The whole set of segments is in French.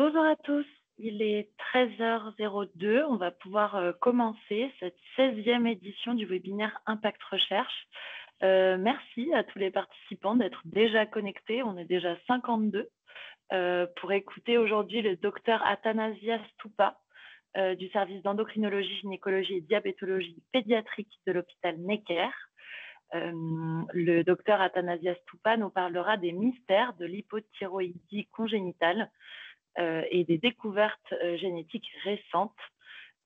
Bonjour à tous, il est 13h02. On va pouvoir commencer cette 16e édition du webinaire Impact Recherche. Merci à tous les participants d'être déjà connectés, on est déjà 52, pour écouter aujourd'hui le docteur Athanasias Toupa du service d'endocrinologie, gynécologie et diabétologie pédiatrique de l'hôpital Necker. Le docteur Athanasias Toupa nous parlera des mystères de l'hypothyroïdie congénitale et des découvertes génétiques récentes.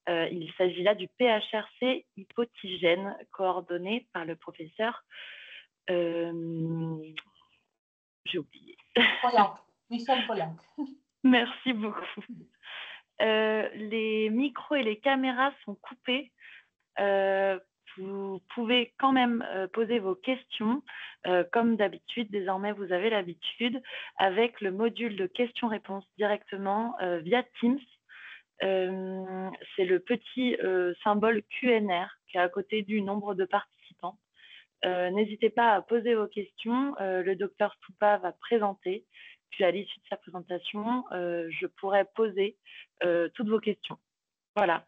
Il s'agit là du PHRC hypotigène coordonné par le professeur, j'ai oublié. Michel Pollack. Merci beaucoup. Les micros et les caméras sont coupés. Vous pouvez quand même poser vos questions, comme d'habitude. Désormais, vous avez l'habitude avec le module de questions-réponses directement via Teams. C'est le petit symbole QNR qui est à côté du nombre de participants. N'hésitez pas à poser vos questions. Le docteur Toupa va présenter. Puis à l'issue de sa présentation, je pourrai poser toutes vos questions. Voilà.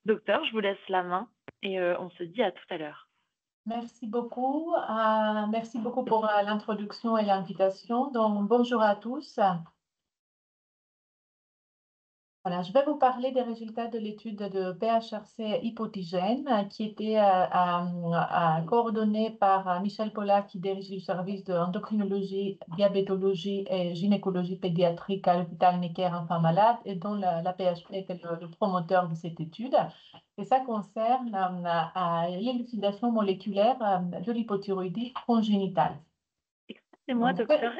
Docteur, je vous laisse la main et on se dit à tout à l'heure. Merci beaucoup. Merci beaucoup pour l'introduction et l'invitation. Donc, bonjour à tous. Voilà, je vais vous parler des résultats de l'étude de PHRC hypotigène qui était coordonnée par Michel Pollack qui dirige le service d'endocrinologie, diabétologie et gynécologie pédiatrique à l'hôpital Necker Enfants Malades et dont la PHP est le promoteur de cette étude. Et ça concerne l'élucidation moléculaire de l'hypothyroïdie congénitale. Excusez-moi, docteur.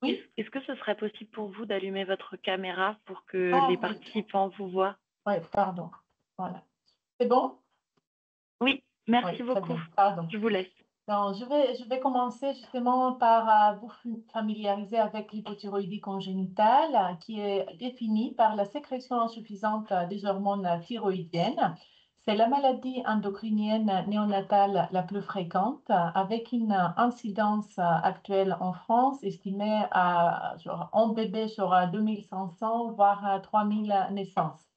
Oui. Est-ce que ce serait possible pour vous d'allumer votre caméra pour que les participants vous voient? Oui, pardon. Voilà. C'est bon? Oui, merci beaucoup. Pardon. Je vous laisse. Donc, je vais commencer justement par vous familiariser avec l'hypothyroïdie congénitale qui est définie par la sécrétion insuffisante des hormones thyroïdiennes. C'est la maladie endocrinienne néonatale la plus fréquente avec une incidence actuelle en France estimée à en bébé sur 2500 voire 3000 naissances.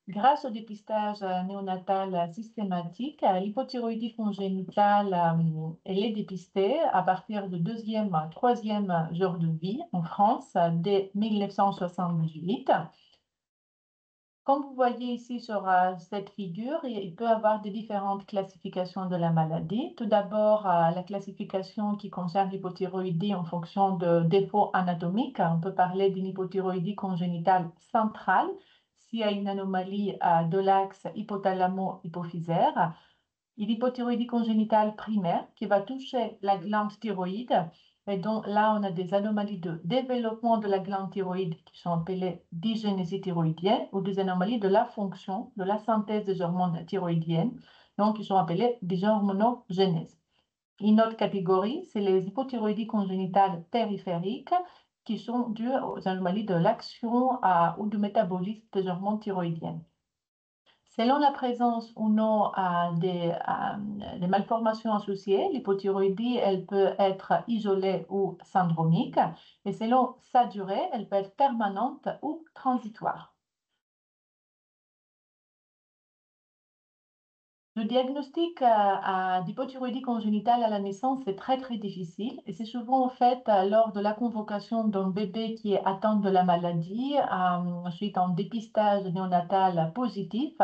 Grâce au dépistage néonatal systématique, l'hypothyroïdie congénitale elle est dépistée à partir du deuxième, troisième jour de vie en France dès 1978. Comme vous voyez ici sur cette figure, il peut y avoir des différentes classifications de la maladie. Tout d'abord, la classification qui concerne l'hypothyroïdie en fonction de défauts anatomiques. On peut parler d'une hypothyroïdie congénitale centrale s'il y a une anomalie de l'axe hypothalamo-hypophysaire. Une hypothyroïdie congénitale primaire qui va toucher la glande thyroïde. Et donc là, on a des anomalies de développement de la glande thyroïde qui sont appelées dysgénésie thyroïdienne ou des anomalies de la fonction, de la synthèse des hormones thyroïdiennes, donc qui sont appelées dyshormonogénèse. Une autre catégorie, c'est les hypothyroïdies congénitales périphériques qui sont dues aux anomalies de l'action ou du métabolisme des hormones thyroïdiennes. Selon la présence ou non des malformations associées, l'hypothyroïdie, elle peut être isolée ou syndromique, et selon sa durée, elle peut être permanente ou transitoire. Le diagnostic d'hypothyroïdie congénitale à la naissance est très très difficile et c'est souvent fait lors de la convocation d'un bébé qui est atteint de la maladie suite à un dépistage néonatal positif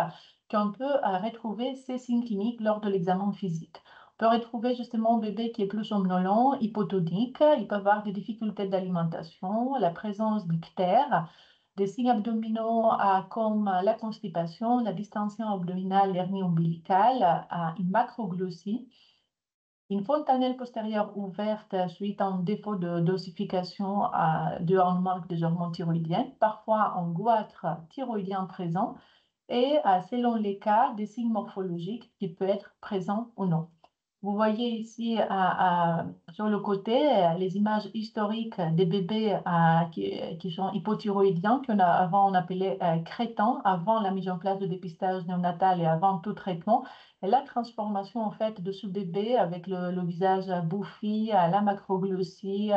qu'on peut retrouver ces signes cliniques lors de l'examen physique. On peut retrouver justement un bébé qui est plus somnolent, hypotonique, il peut avoir des difficultés d'alimentation, la présence d'ictères, des signes abdominaux comme la constipation, la distension abdominale, l'hernie ombilicale, une macroglossie, une fontanelle postérieure ouverte suite à un défaut de dosification de un manque des hormones thyroïdiennes, parfois un goitre thyroïdien présent et selon les cas, des signes morphologiques qui peuvent être présents ou non. Vous voyez ici sur le côté les images historiques des bébés qui sont hypothyroïdiens, qu'avant on appelait crétins, avant la mise en place de dépistage néonatal et avant tout traitement. Et la transformation en fait de ce bébé avec le visage bouffi, la macroglossie,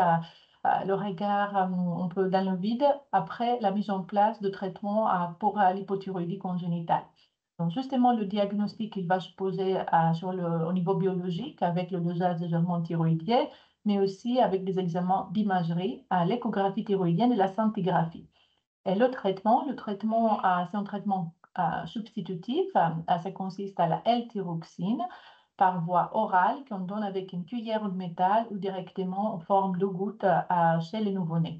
le regard un peu dans le vide après la mise en place de traitements pour l'hypothyroïdie congénitale. Donc, justement, le diagnostic, il va se poser au niveau biologique avec le dosage des hormones thyroïdiennes, mais aussi avec des examens d'imagerie, l'échographie thyroïdienne et la scintigraphie. Et le traitement, c'est un traitement substitutif. Ça consiste à la L-thyroxine par voie orale qu'on donne avec une cuillère de métal ou directement en forme de goutte chez les nouveau-nés.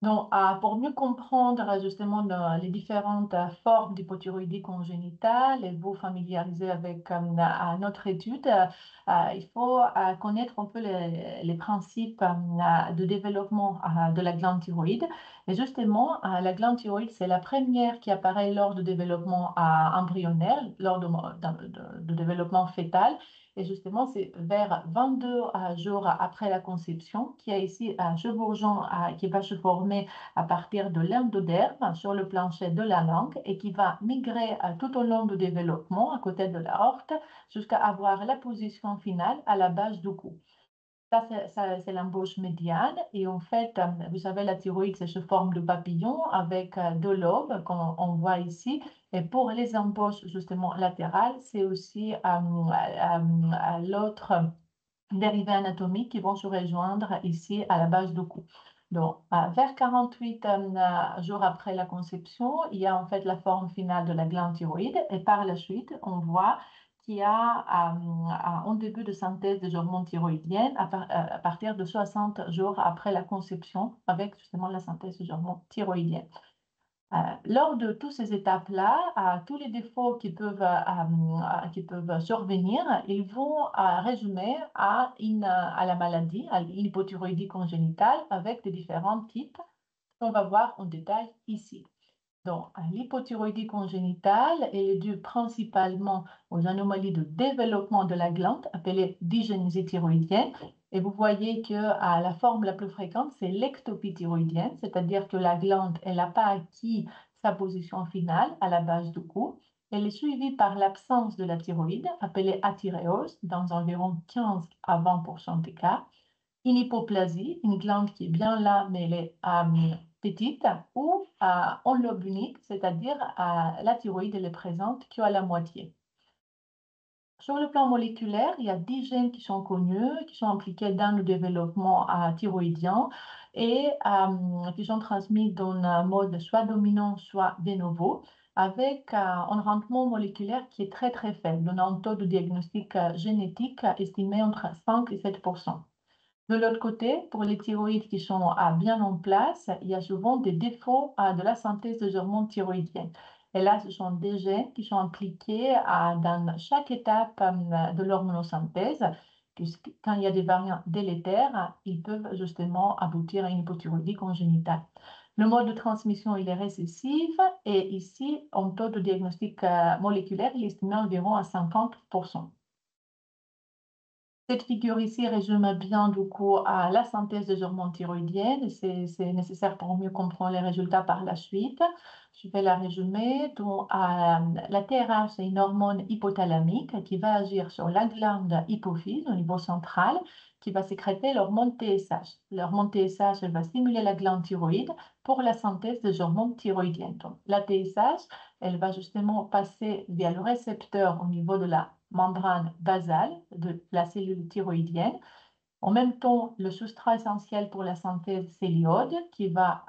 Donc, pour mieux comprendre justement les différentes formes d'hypothyroïdie congénitale et vous familiariser avec notre étude, il faut connaître un peu les principes de développement de la glande thyroïde. Et justement, la glande thyroïde, c'est la première qui apparaît lors du développement embryonnaire, lors de développement fœtal. Et justement, c'est vers 22 jours après la conception qu'il y a ici un chevauchon qui va se former à partir de l'endoderme sur le plancher de la langue et qui va migrer tout au long du développement à côté de l'aorte jusqu'à avoir la position finale à la base du cou. C'est l'embauche médiane. Et en fait, vous savez, la thyroïde, c'est sous forme de papillon avec deux lobes, comme on voit ici. Et pour les embauches, justement, latérales, c'est aussi l'autre dérivés anatomiques qui vont se rejoindre ici à la base du cou. Donc, vers 48 jours après la conception, il y a en fait la forme finale de la glande thyroïde. Et par la suite, on voit qu'il y a un début de synthèse des hormones thyroïdiennes à partir de 60 jours après la conception, avec justement la synthèse des hormones thyroïdiennes. Lors de toutes ces étapes-là, tous les défauts qui peuvent survenir, ils vont résumer à la maladie, à l'hypothyroïdie congénitale, avec des différents types qu'on va voir en détail ici. Donc, l'hypothyroïdie congénitale est due principalement aux anomalies de développement de la glande, appelées dysgénésie thyroïdienne. Et vous voyez que la forme la plus fréquente, c'est l'ectopie thyroïdienne, c'est-à-dire que la glande, elle n'a pas acquis sa position finale à la base du cou. Elle est suivie par l'absence de la thyroïde, appelée athyréose, dans environ 15 à 20% des cas. Une hypoplasie, une glande qui est bien là, mais elle est petite, ou en lobe unique, c'est-à-dire la thyroïde elle est présente qu'à la moitié. Sur le plan moléculaire, il y a 10 gènes qui sont connus, qui sont impliqués dans le développement thyroïdien et qui sont transmis dans un mode soit dominant, soit de novo, avec un rendement moléculaire qui est très très faible. On a un taux de diagnostic génétique estimé entre 5 et 7%. De l'autre côté, pour les thyroïdes qui sont bien en place, il y a souvent des défauts de la synthèse des hormones thyroïdiennes. Et là, ce sont des gènes qui sont impliqués dans chaque étape de l'hormonosynthèse. Quand il y a des variants délétères, ils peuvent justement aboutir à une hypothyroïdie congénitale. Le mode de transmission, il est récessif et ici, en taux de diagnostic moléculaire, il est estimé environ à 50%. Cette figure ici résume bien du coup la synthèse des hormones thyroïdiennes. C'est nécessaire pour mieux comprendre les résultats par la suite. Je vais la résumer. Donc, la TRH, c'est une hormone hypothalamique qui va agir sur la glande hypophyse au niveau central, qui va sécréter l'hormone TSH. L'hormone TSH, elle va stimuler la glande thyroïde pour la synthèse des hormones thyroïdiennes. Donc, la TSH, elle va justement passer via le récepteur au niveau de la membrane basale de la cellule thyroïdienne. En même temps, le substrat essentiel pour la synthèse, c'est l'iode qui va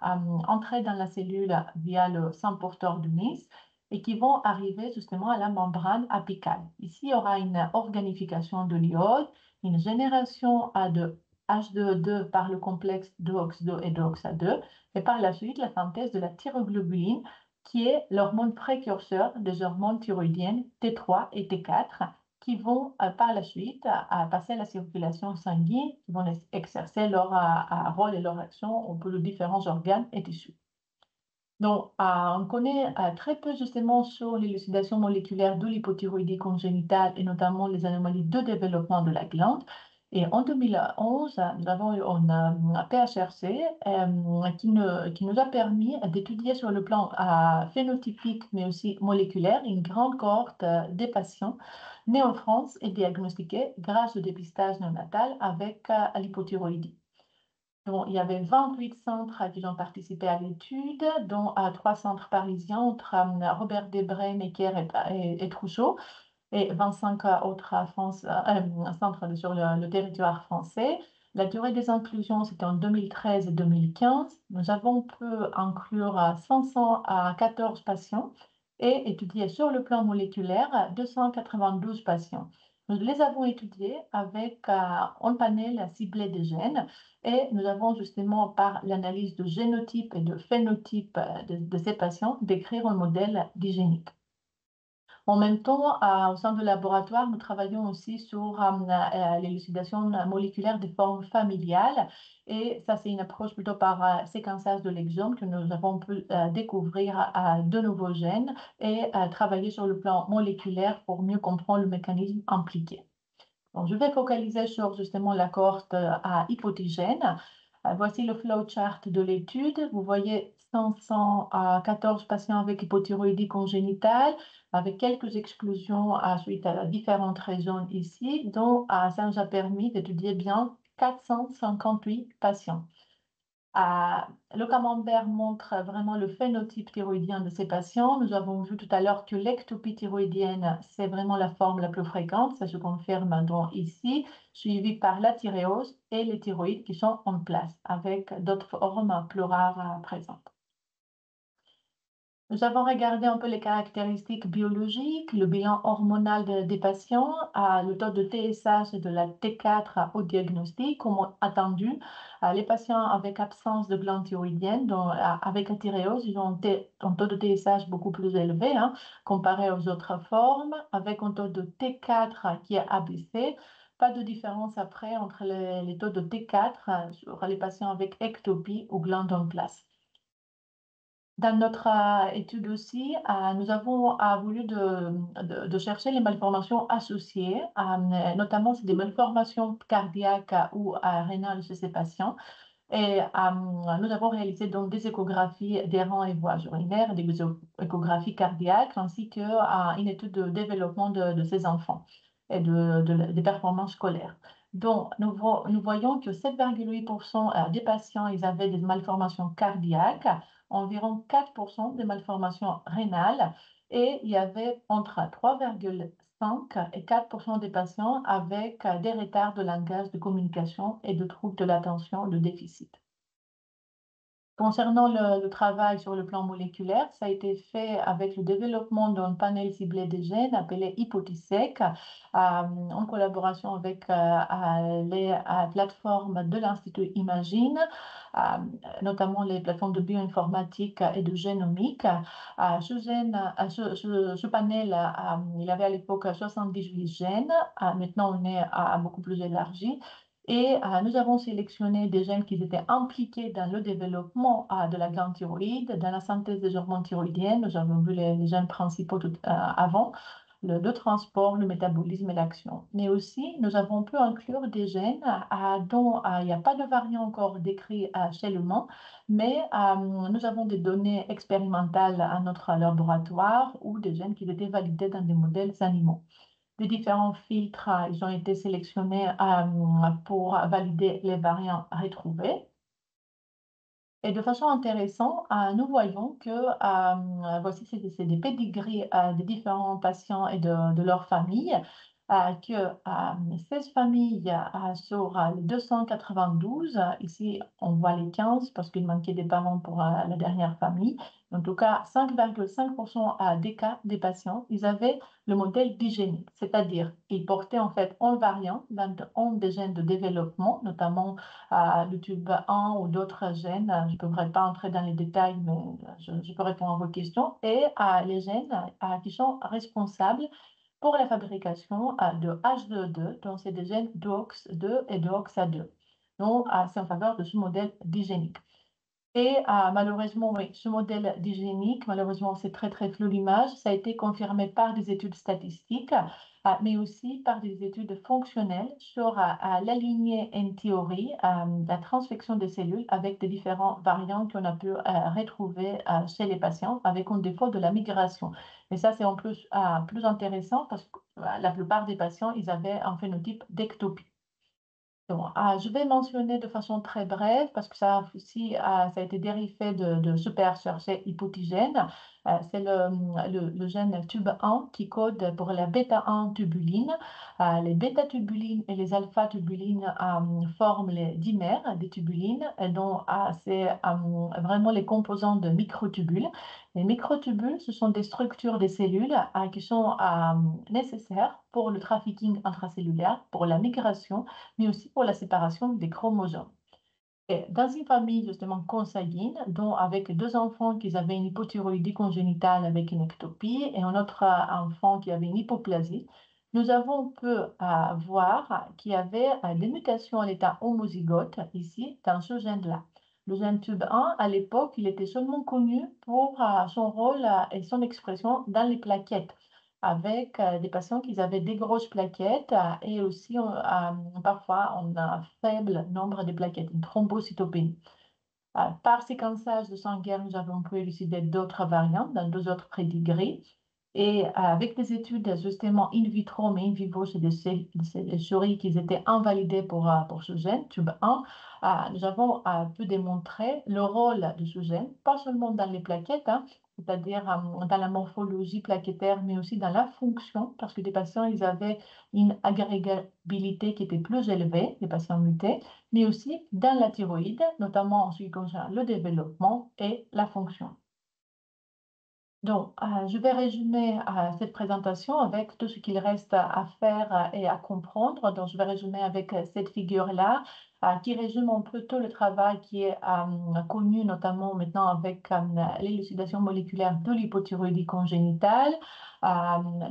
entrer dans la cellule via le sang porteur de Nice et qui vont arriver justement à la membrane apicale. Ici, il y aura une organification de l'iode, une génération de H2O2 par le complexe 2OX2 et 2OXA2 et par la suite la synthèse de la thyroglobuline qui est l'hormone précurseur des hormones thyroïdiennes T3 et T4 qui vont par la suite passer à la circulation sanguine, qui vont exercer leur rôle et leur action auprès de différents organes et tissus. Donc, on connaît très peu justement sur l'élucidation moléculaire de l'hypothyroïdie congénitale et notamment les anomalies de développement de la glande. Et en 2011, nous avons eu un PHRC qui nous a permis d'étudier sur le plan phénotypique, mais aussi moléculaire, une grande cohorte des patients nés en France et diagnostiqués grâce au dépistage néonatal avec l'hypothyroïdie. Donc, il y avait 28 centres qui ont participé à l'étude, dont 3 centres parisiens entre Robert Debré, Necker et Trousseau, et 25 autres centres sur le territoire français. La durée des inclusions, c'était en 2013 et 2015. Nous avons pu inclure 514 patients et étudier sur le plan moléculaire 292 patients. Nous les avons étudiés avec un panel ciblé des gènes et nous avons justement, par l'analyse de génotype et de phénotype de ces patients, décrire un modèle digénique. En même temps, au sein du laboratoire, nous travaillons aussi sur l'élucidation moléculaire des formes familiales. Et ça, c'est une approche plutôt par séquençage de l'exome que nous avons pu découvrir de nouveaux gènes et travailler sur le plan moléculaire pour mieux comprendre le mécanisme impliqué. Donc, je vais focaliser sur justement la cohorte hypotigène. Voici le flowchart de l'étude. Vous voyez 514 patients avec hypothyroïdie congénitale, avec quelques exclusions suite à différentes raisons ici, dont ça nous a permis d'étudier bien 458 patients. Le camembert montre vraiment le phénotype thyroïdien de ces patients. Nous avons vu tout à l'heure que l'ectopie thyroïdienne, c'est vraiment la forme la plus fréquente, ça se confirme donc ici, suivi par la thyréose et les thyroïdes qui sont en place, avec d'autres formes plus rares présentes. Nous avons regardé un peu les caractéristiques biologiques, le bilan hormonal des patients, le taux de TSH et de la T4 au diagnostic, comme attendu. Les patients avec absence de glande thyroïdienne, donc avec la thyréose, ils ont un taux de TSH beaucoup plus élevé comparé aux autres formes, avec un taux de T4 qui est abaissé. Pas de différence après entre les taux de T4 sur les patients avec ectopie ou glande en place. Dans notre étude aussi, nous avons voulu de chercher les malformations associées, notamment c'est des malformations cardiaques ou rénales chez ces patients. Et nous avons réalisé donc des échographies des reins et voies urinaires, des échographies cardiaques, ainsi qu'une étude de développement de ces enfants et des performances scolaires. Donc, nous voyons que 7,8% des patients ils avaient des malformations cardiaques, environ 4% des malformations rénales, et il y avait entre 3,5 et 4% des patients avec des retards de langage, de communication et de troubles de l'attention, de déficit. Concernant le travail sur le plan moléculaire, ça a été fait avec le développement d'un panel ciblé des gènes appelé HypoTissec, en collaboration avec les plateformes de l'Institut Imagine, notamment les plateformes de bioinformatique et de génomique. Ce panel, il avait à l'époque 78 gènes. Maintenant, on est beaucoup plus élargi. Et nous avons sélectionné des gènes qui étaient impliqués dans le développement de la glande thyroïde, dans la synthèse des hormones thyroïdiennes. Nous avons vu les gènes principaux avant, le transport, le métabolisme et l'action. Mais aussi, nous avons pu inclure des gènes dont il n'y a pas de variant encore décrit chez l'humain, mais nous avons des données expérimentales à notre laboratoire ou des gènes qui étaient validés dans des modèles animaux. Les différents filtres, ils ont été sélectionnés pour valider les variants retrouvés. Et de façon intéressante, nous voyons que voici, c'est des pédigris des différents patients et de leurs familles, que 16 familles sur les 292, ici on voit les 15 parce qu'il manquait des parents pour la dernière famille. En tout cas, 5,5% des cas des patients, ils avaient le modèle digénique, c'est-à-dire ils portaient en fait un variant dans un des gènes de développement, notamment le tube 1 ou d'autres gènes. Je ne pourrais pas entrer dans les détails, mais je peux répondre à vos questions. Et les gènes qui sont responsables pour la fabrication de H2E2, donc c'est des gènes DOX2 et DOXA2. Donc, c'est en faveur de ce modèle digénique. Et malheureusement, oui, ce modèle d'hygiénique, malheureusement, c'est très, très flou l'image. Ça a été confirmé par des études statistiques, mais aussi par des études fonctionnelles sur la lignée en théorie, la transfection des cellules avec des différents variants qu'on a pu retrouver chez les patients avec un défaut de la migration. Et ça, c'est en plus plus intéressant parce que la plupart des patients, ils avaient un phénotype d'ectopie. Bon, je vais mentionner de façon très brève, parce que ça aussi, ça a été dérivé de super chercheurs hypotigènes. C'est le gène TUB1 qui code pour la bêta-1 tubuline. Les bêta-tubulines et les alpha-tubulines forment les dimères des tubulines, et dont c'est vraiment les composants de microtubules. Les microtubules, ce sont des structures des cellules qui sont nécessaires pour le trafficking intracellulaire, pour la migration, mais aussi pour la séparation des chromosomes. Et dans une famille justement consanguine, dont avec deux enfants qui avaient une hypothyroïdie congénitale avec une ectopie et un autre enfant qui avait une hypoplasie, nous avons pu voir qu'il y avait des mutations à l'état homozygote ici dans ce gène-là. Le gène TUB1, à l'époque, il était seulement connu pour son rôle et son expression dans les plaquettes, avec des patients qui avaient des grosses plaquettes et aussi parfois on a un faible nombre de plaquettes, une thrombocytopénie. Par séquençage de sanguin, nous avons pu élucider d'autres variantes dans deux autres pédigrés. Et avec des études justement in vitro mais in vivo chez des souris qui étaient invalidées pour ce gène, TUB1, nous avons pu démontrer le rôle de ce gène, pas seulement dans les plaquettes, hein, c'est-à-dire dans la morphologie plaquettaire, mais aussi dans la fonction, parce que des patients, ils avaient une agrégabilité qui était plus élevée, les patients mutés, mais aussi dans la thyroïde, notamment en ce qui concerne le développement et la fonction. Donc, je vais résumer cette présentation avec tout ce qu'il reste à faire et à comprendre. Donc, je vais résumer avec cette figure-là qui résume un peu tout le travail qui est connu, notamment maintenant avec l'élucidation moléculaire de l'hypothyroïdie congénitale. Euh,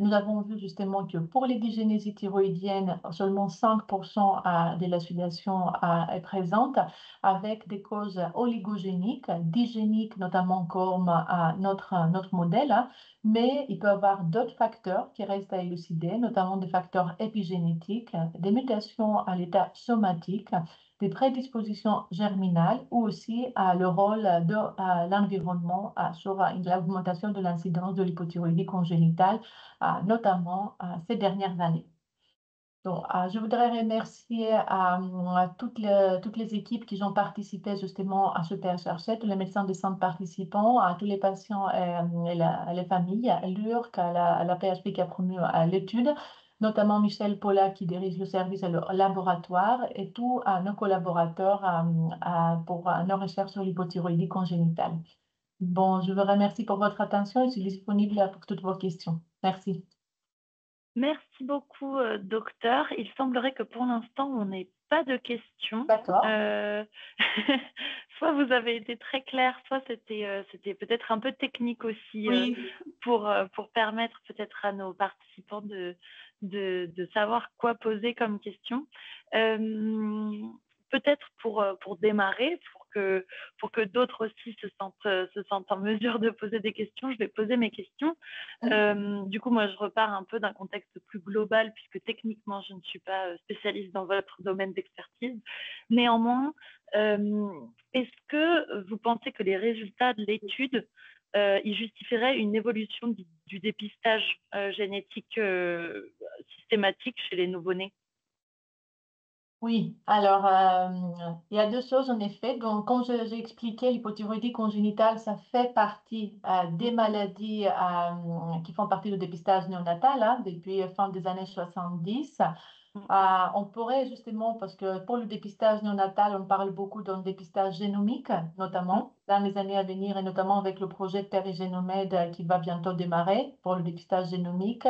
Nous avons vu justement que pour les dysgénésies thyroïdiennes, seulement 5% de l'élucidation est présente, avec des causes oligogéniques, digéniques notamment comme notre modèle, hein, mais il peut y avoir d'autres facteurs qui restent à élucider, notamment des facteurs épigénétiques, des mutations à l'état somatique, des prédispositions germinales ou aussi le rôle de l'environnement sur l'augmentation de l'incidence de l'hypothyroïdie congénitale, notamment ces dernières années. Donc, je voudrais remercier toutes les équipes qui ont participé justement à ce PHR7, tous les médecins de santé participants, à tous les patients et les familles, à l'URC, à la PHP qui a promu l'étude, notamment Michel Paula qui dirige le service et le laboratoire et tous nos collaborateurs pour nos recherches sur l'hypothyroïdie congénitale. Bon, je vous remercie pour votre attention et je suis disponible pour toutes vos questions. Merci. Merci beaucoup, docteur. Il semblerait que pour l'instant, on n'ait pas de questions. D'accord. Soit vous avez été très clair, soit c'était peut-être un peu technique aussi Oui. pour permettre peut-être à nos participants de savoir quoi poser comme question. Peut-être pour démarrer, pour que d'autres aussi se sentent en mesure de poser des questions, je vais poser mes questions. Du coup, moi, je repars un peu d'un contexte plus global, puisque techniquement, je ne suis pas spécialiste dans votre domaine d'expertise. Néanmoins, est-ce que vous pensez que les résultats de l'étude ils justifieraient une évolution du dépistage génétique systématique chez les nouveau-nés? Oui, alors il y a deux choses en effet. Donc, comme j'ai expliqué, l'hypothyroïdie congénitale, ça fait partie des maladies qui font partie du dépistage néonatal hein, depuis la fin des années 70. On pourrait justement, parce que pour le dépistage néonatal, on parle beaucoup d'un dépistage génomique, notamment dans les années à venir, et notamment avec le projet Périgénomède qui va bientôt démarrer pour le dépistage génomique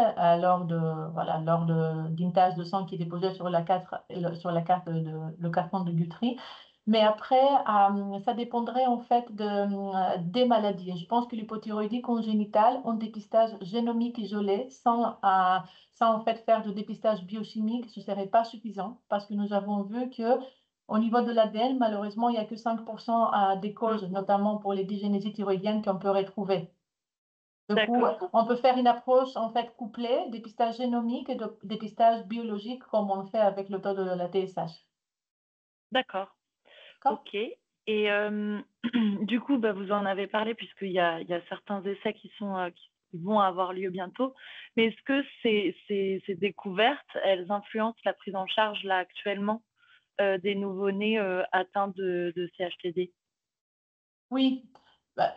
d'une tache de sang qui est déposée sur la carte le carton de Guthrie. Mais après, ça dépendrait en fait des maladies. Je pense que l'hypothyroïdie congénitale, un dépistage génomique isolé, sans en fait faire de dépistage biochimique, ce ne serait pas suffisant parce que nous avons vu que Au niveau de l'ADN, malheureusement, il n'y a que 5% des Mm. causes, notamment pour les dysgénésies thyroïdiennes qu'on peut retrouver. Du coup, D'accord, on peut faire une approche en fait couplée, dépistage génomique et dépistage biologique comme on le fait avec le taux de la TSH. d'accord. D'accord? Ok. Et du coup, bah, vous en avez parlé puisqu'il y a certains essais qui vont avoir lieu bientôt. Mais est-ce que ces découvertes, elles influencent la prise en charge là actuellement des nouveau-nés atteints de CHTD? Oui, bah,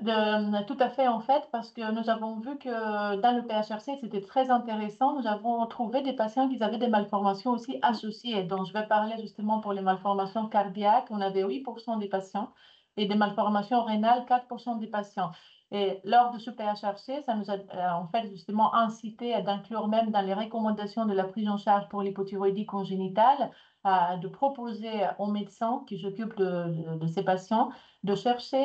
tout à fait en fait, parce que nous avons vu que dans le PHRC, c'était très intéressant. Nous avons trouvé des patients qui avaient des malformations aussi Mm. associées. Donc, je vais parler justement pour les malformations cardiaques. On avait 8% des patients et des malformations rénales, 4% des patients. Et lors de ce PHRC, ça nous a en fait justement incité à d'inclure même dans les recommandations de la prise en charge pour l'hypothyroïdie congénitale, de proposer aux médecins qui s'occupent de ces patients de chercher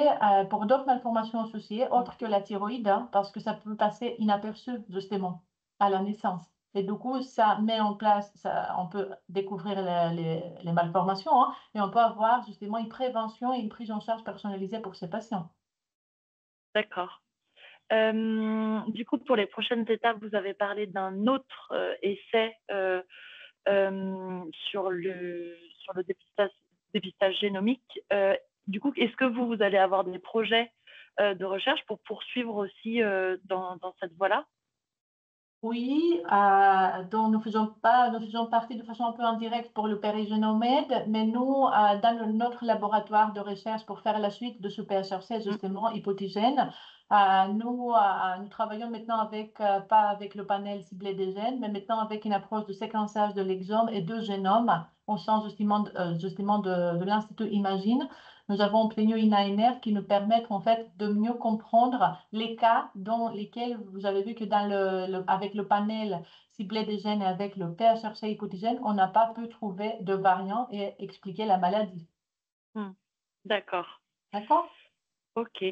pour d'autres malformations associées, Mm. autres que la thyroïde, hein, parce que ça peut passer inaperçu justement à la naissance. Et du coup, ça met en place, on peut découvrir les malformations, hein, et on peut avoir justement une prévention et une prise en charge personnalisée pour ces patients. D'accord. Du coup, pour les prochaines étapes, vous avez parlé d'un autre essai sur le dépistage génomique. Du coup, est-ce que vous allez avoir des projets de recherche pour poursuivre aussi dans cette voie-là? Oui, dont nous faisons partie de façon un peu indirecte pour le Périgénomède, mais nous, dans notre laboratoire de recherche pour faire la suite de ce PHRC, Mm. justement, hypotigène, nous travaillons maintenant avec, pas avec le panel ciblé des gènes, mais maintenant avec une approche de séquençage de l'exome et de génome au sein justement de l'Institut Imagine. Nous avons obtenu une ANR qui nous permet en fait de mieux comprendre les cas dans lesquels vous avez vu que avec le panel ciblé des gènes et avec le PHRC hypotigène, on n'a pas pu trouver de variant et expliquer la maladie. Mm. D'accord. D'accord? Ok.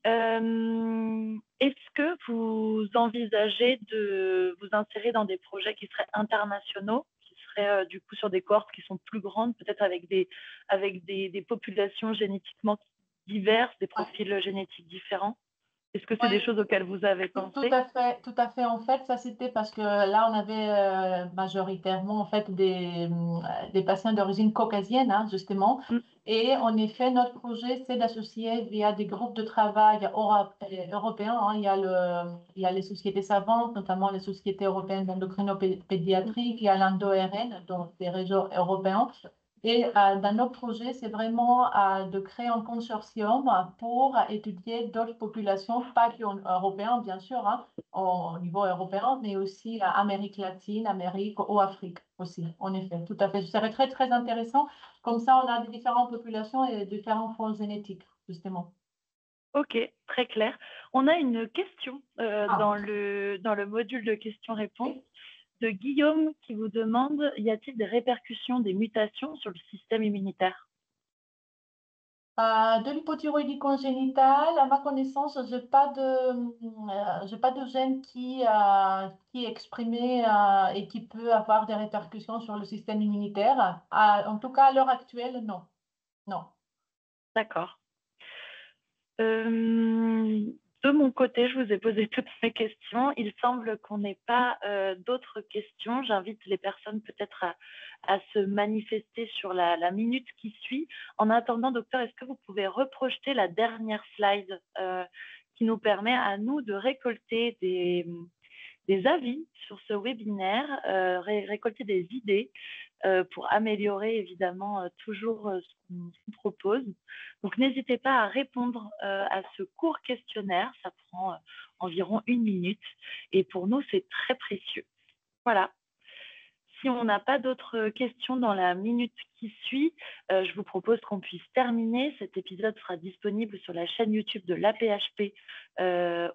Est-ce que vous envisagez de vous insérer dans des projets qui seraient internationaux, qui seraient du coup sur des cohortes qui sont plus grandes, peut-être avec des populations génétiquement diverses, des profils génétiques différents? Est-ce que c'est des Oui. choses auxquelles vous avez Tout pensé? à fait, tout à fait. En fait, ça c'était parce que là, on avait majoritairement en fait des patients d'origine caucasienne, hein, justement. Mm. Et en effet, notre projet, c'est d'associer via des groupes de travail européens, hein. Il y a les sociétés savantes, notamment les sociétés européennes Mm. d'endocrinopédiatrie, il y a l'ENDO-RN, donc des réseaux européens. Et dans notre projet, c'est vraiment de créer un consortium pour étudier d'autres populations, pas que européennes, bien sûr, hein, au niveau européen, mais aussi Amérique latine, Amérique ou Afrique aussi, en effet, tout à fait. Ce serait très, très intéressant. Comme ça, on a des différentes populations et différents fonds génétiques, justement. Ok, très clair. On a une question Ah, dans le module de questions-réponses oui. de Guillaume qui vous demande, y a-t-il des répercussions des mutations sur le système immunitaire? De l'hypothyroïdie congénitale, à ma connaissance, j'ai pas de gène qui est exprimé et qui peut avoir des répercussions sur le système immunitaire. En tout cas, à l'heure actuelle, non. Non. D'accord. De mon côté, je vous ai posé toutes mes questions. Il semble qu'on n'ait pas d'autres questions. J'invite les personnes peut-être à se manifester sur la minute qui suit. En attendant, docteur, est-ce que vous pouvez reprojeter la dernière slide qui nous permet à nous de récolter des avis sur ce webinaire, récolter des idées pour améliorer évidemment toujours ce qu'on propose. Donc n'hésitez pas à répondre à ce court questionnaire, ça prend environ 1 minute et pour nous c'est très précieux. Voilà. Si on n'a pas d'autres questions dans la minute qui suit, je vous propose qu'on puisse terminer. Cet épisode sera disponible sur la chaîne YouTube de l'APHP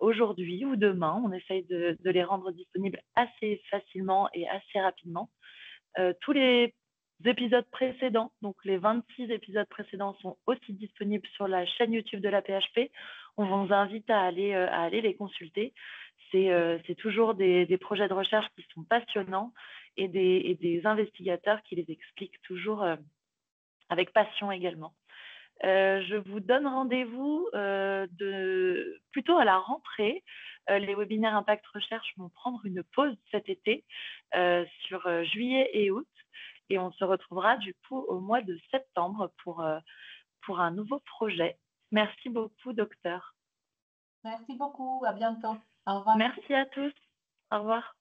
aujourd'hui ou demain. On essaye de les rendre disponibles assez facilement et assez rapidement. Tous les épisodes précédents, donc les 26 épisodes précédents, sont aussi disponibles sur la chaîne YouTube de l'APHP. On vous invite à aller les consulter. C'est toujours des projets de recherche qui sont passionnants et des investigateurs qui les expliquent toujours avec passion également. Je vous donne rendez-vous plutôt à la rentrée. Les webinaires Impact Recherche vont prendre une pause cet été sur juillet et août. Et on se retrouvera du coup au mois de septembre pour un nouveau projet. Merci beaucoup, docteur. Merci beaucoup. À bientôt. Au revoir. Merci à tous. Au revoir.